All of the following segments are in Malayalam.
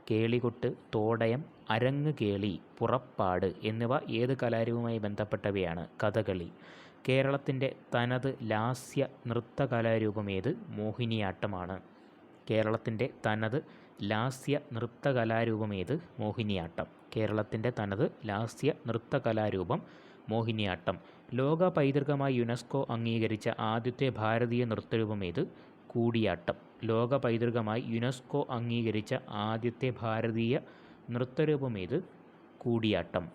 കേളികൊട്ട്, തോടയം, അരങ്ങ് കേളി, പുറപ്പാട് എന്നിവ ഏത് കലാരൂപവുമായി ബന്ധപ്പെട്ടവയാണ്? കഥകളി. കേരളത്തിൻ്റെ തനത് ലാസ്യ നൃത്ത കലാരൂപമേത്? മോഹിനിയാട്ടമാണ്. കേരളത്തിൻ്റെ തനത് ലാസ്യ നൃത്ത കലാരൂപമേത്? മോഹിനിയാട്ടം. കേരളത്തിൻ്റെ തനത് ലാസ്യ നൃത്ത കലാരൂപം മോഹിനിയാട്ടം. ലോക പൈതൃകമായി യുനെസ്കോ അംഗീകരിച്ച ആദ്യത്തെ ഭാരതീയ നൃത്തരൂപമേത്? കൂടിയാട്ടം. ലോക പൈതൃകമായി യുനെസ്കോ അംഗീകരിച്ച ആദ്യത്തെ ഭാരതീയ നൃത്തരൂപമേത്? കൂടിയാട്ടം.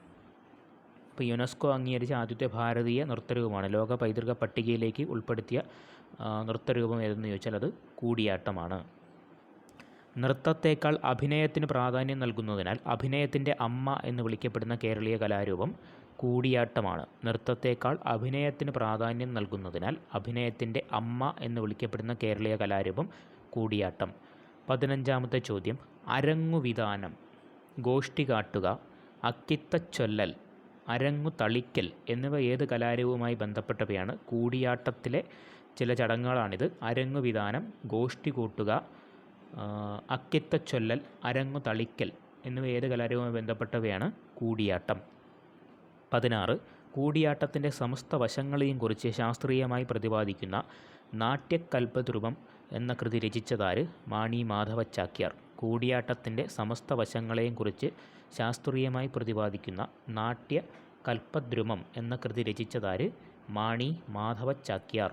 ഇപ്പോൾ യുനെസ്കോ അംഗീകരിച്ച ആദ്യത്തെ ഭാരതീയ നൃത്തരൂപമാണ്. ലോക പൈതൃക പട്ടികയിലേക്ക് ഉൾപ്പെടുത്തിയ നൃത്തരൂപം ഏതെന്ന് ചോദിച്ചാൽ അത് കൂടിയാട്ടമാണ്. നൃത്തത്തേക്കാൾ അഭിനയത്തിന് പ്രാധാന്യം നൽകുന്നതിനാൽ അഭിനയത്തിൻ്റെ അമ്മ എന്ന് വിളിക്കപ്പെടുന്ന കേരളീയ കലാരൂപം കൂടിയാട്ടമാണ്. നൃത്തത്തേക്കാൾ അഭിനയത്തിന് പ്രാധാന്യം നൽകുന്നതിനാൽ അഭിനയത്തിൻ്റെ അമ്മ എന്ന് വിളിക്കപ്പെടുന്ന കേരളീയ കലാരൂപം കൂടിയാട്ടം. 15ാമത്തെ ചോദ്യം. അരങ്ങുവിതാനം, ഗോഷ്ഠി കാട്ടുക, അക്കിത്തച്ചൊല്ലൽ, അരങ്ങു തളിക്കൽ എന്നിവ ഏത് കലാരൂപവുമായി ബന്ധപ്പെട്ടവയാണ്? കൂടിയാട്ടത്തിലെ ചില ചടങ്ങുകളാണിത്. അരങ്ങുവിതാനം, ഗോഷ്ഠി കൂട്ടുക, അക്കിത്തച്ചൊല്ലൽ, അരങ്ങു തളിക്കൽ എന്നിവ ഏത് കലാരൂപവുമായി ബന്ധപ്പെട്ടവയാണ്? കൂടിയാട്ടം. 16. കൂടിയാട്ടത്തിൻ്റെ സമസ്ത വശങ്ങളെയും കുറിച്ച് ശാസ്ത്രീയമായി പ്രതിപാദിക്കുന്ന നാട്യകൽപദ്രുമം എന്ന കൃതി രചിച്ചതാര്? മാണി മാധവ ചാക്യാർ. കൂടിയാട്ടത്തിൻ്റെ സമസ്ത വശങ്ങളെയും കുറിച്ച് ശാസ്ത്രീയമായി പ്രതിപാദിക്കുന്ന നാട്യകൽപദ്രുമം എന്ന കൃതി രചിച്ചതാര്? മാണി മാധവ ചാക്യാർ.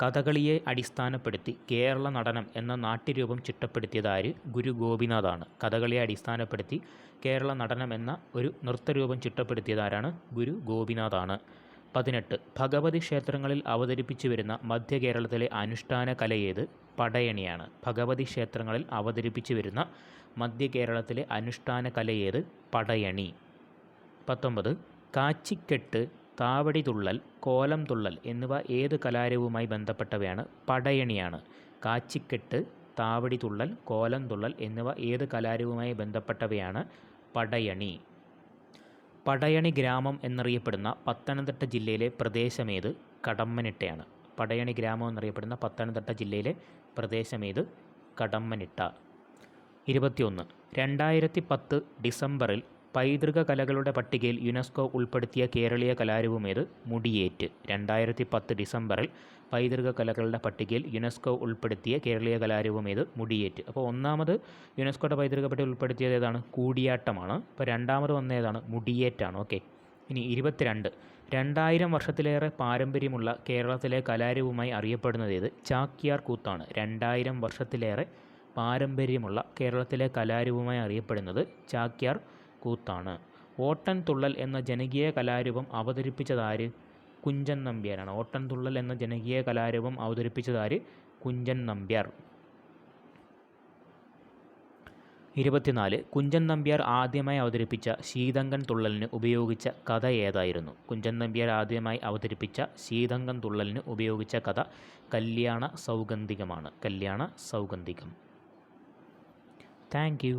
കഥകളിയെ അടിസ്ഥാനപ്പെടുത്തി കേരള നടനം എന്ന നാട്യരൂപം ചിട്ടപ്പെടുത്തിയതാര്? ഗുരു ഗോപിനാഥാണ്. കഥകളിയെ അടിസ്ഥാനപ്പെടുത്തി കേരള നടനം എന്ന ഒരു നൃത്തരൂപം ചിട്ടപ്പെടുത്തിയതാരാണ്? ഗുരു ഗോപിനാഥാണ്. 18. ഭഗവതി ക്ഷേത്രങ്ങളിൽ അവതരിപ്പിച്ചു വരുന്ന മധ്യ കേരളത്തിലെ അനുഷ്ഠാന കലയേത്? പടയണിയാണ്. ഭഗവതി ക്ഷേത്രങ്ങളിൽ അവതരിപ്പിച്ചു വരുന്ന മധ്യ കേരളത്തിലെ അനുഷ്ഠാന കലയേത്? പടയണി. 19. കാച്ചിക്കെട്ട്, താവടി തുള്ളൽ, കോലം തുള്ളൽ എന്നിവ ഏത് കലാരൂപവുമായി ബന്ധപ്പെട്ടവയാണ്? പടയണിയാണ്. കാച്ചിക്കെട്ട്, താവടി തുള്ളൽ, കോലം തുള്ളൽ എന്നിവ ഏത് കലാരൂപവുമായി ബന്ധപ്പെട്ടവയാണ്? പടയണി. പടയണി ഗ്രാമം എന്നറിയപ്പെടുന്ന പത്തനംതിട്ട ജില്ലയിലെ പ്രദേശമേത്? കടമ്മനിട്ടയാണ്. പടയണി ഗ്രാമം എന്നറിയപ്പെടുന്ന പത്തനംതിട്ട ജില്ലയിലെ പ്രദേശമേത്? കടമ്മനിട്ട. 21. 2010 ഡിസംബറിൽ പൈതൃക കലകളുടെ പട്ടികയിൽ യുനെസ്കോ ഉൾപ്പെടുത്തിയ കേരളീയ കലാരൂപമേത്? മുടിയേറ്റ്. 2010 ഡിസംബറിൽ പൈതൃക കലകളുടെ പട്ടികയിൽ യുനെസ്കോ ഉൾപ്പെടുത്തിയ കേരളീയ കലാരൂപമേത്? മുടിയേറ്റ്. അപ്പോൾ ഒന്നാമത് യുനെസ്കോയുടെ പൈതൃക പട്ടികയിൽ ഉൾപ്പെടുത്തിയത് ഏതാണ്? കൂടിയാട്ടമാണ്. അപ്പോൾ രണ്ടാമത് വന്ന ഏതാണ്? മുടിയേറ്റാണ്. ഓക്കെ. ഇനി 22. 2000 വർഷത്തിലേറെ പാരമ്പര്യമുള്ള കേരളത്തിലെ കലാരൂപമായി അറിയപ്പെടുന്നത് ഏത്? ചാക്യാർ കൂത്താണ്. 2000 വർഷത്തിലേറെ പാരമ്പര്യമുള്ള കേരളത്തിലെ കലാരൂപമായി അറിയപ്പെടുന്നത് ചാക്യാർ കൂത്താണ്. ഓട്ടൻ തുള്ളൽ എന്ന ജനകീയ കലാരൂപം അവതരിപ്പിച്ചതാര്? കുഞ്ചൻ നമ്പ്യാരാണ്. ഓട്ടൻ തുള്ളൽ എന്ന ജനകീയ കലാരൂപം അവതരിപ്പിച്ചതാര്? കുഞ്ചൻ നമ്പ്യാർ. 24. കുഞ്ചൻ നമ്പ്യാർ ആദ്യമായി അവതരിപ്പിച്ച ശീതങ്കൻ തുള്ളലിന് ഉപയോഗിച്ച കഥ ഏതായിരുന്നു? കുഞ്ചൻ നമ്പ്യാർ ആദ്യമായി അവതരിപ്പിച്ച ശീതങ്കൻ തുള്ളലിന് ഉപയോഗിച്ച കഥ കല്യാണ സൗഗന്ധികമാണ്. കല്യാണ സൗഗന്ധികം. Thank you.